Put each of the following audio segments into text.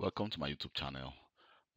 Welcome to my YouTube channel.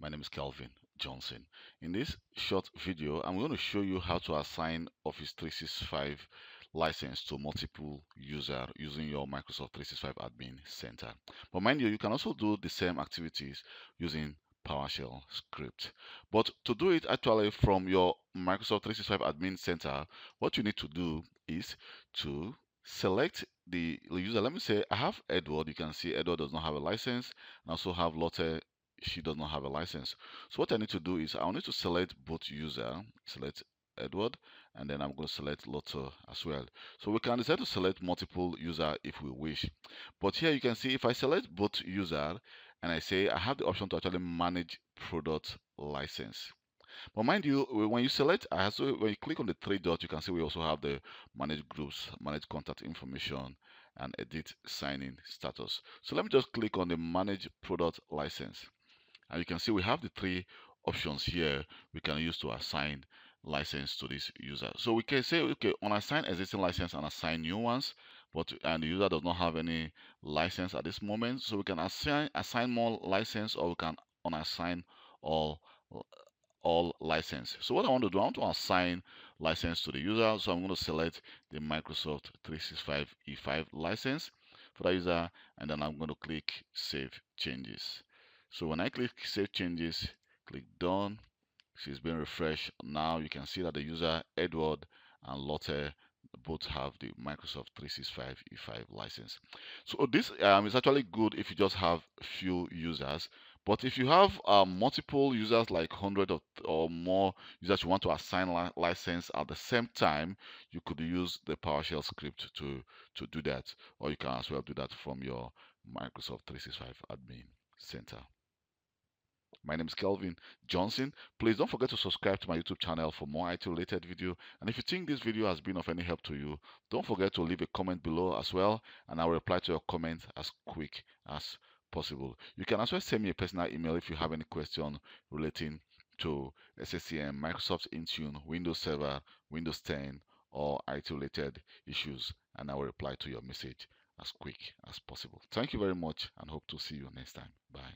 My name is Kelvin Johnson. In this short video, I'm going to show you how to assign Office 365 license to multiple users using your Microsoft 365 Admin Center. But mind you, you can also do the same activities using PowerShell script. But to do it actually from your Microsoft 365 Admin Center, what you need to do is to select the user. Let me say I have Edward. You can see Edward does not have a license. I also have Lotte. She does not have a license. So what I need to do is I need to select both user, select Edward, and then I'm going to select Lotte as well. So we can decide to select multiple user if we wish. But here you can see if I select both user and I say I have the option to actually manage product license. But mind you, when you select, when you click on the three dots, you can see we also have the manage groups, manage contact information, and edit sign-in status. So let me just click on the manage product license. And you can see we have the three options here we can use to assign license to this user. So we can say, okay, unassign existing license and assign new ones, and the user does not have any license at this moment. So we can assign more license, or we can unassign all all license. So what I want to do, I want to assign license to the user. So I'm going to select the Microsoft 365 E5 license for that user, and then I'm going to click Save Changes. So when I click Save Changes, click Done. She's been refreshed. Now you can see that the user Edward and Lotte both have the Microsoft 365 E5 license. So this is actually good if you just have few users. But if you have multiple users, like 100 or more users you want to assign license at the same time, you could use the PowerShell script to do that. Or you can as well do that from your Microsoft 365 Admin Center. My name is Kelvin Johnson. Please don't forget to subscribe to my YouTube channel for more IT related video. And if you think this video has been of any help to you, don't forget to leave a comment below as well, and I'll reply to your comment as quick as possible. You can also send me a personal email if you have any question relating to SSCM, Microsoft Intune, Windows Server, Windows 10, or IT related issues, and I will reply to your message as quick as possible. Thank you very much and hope to see you next time. Bye.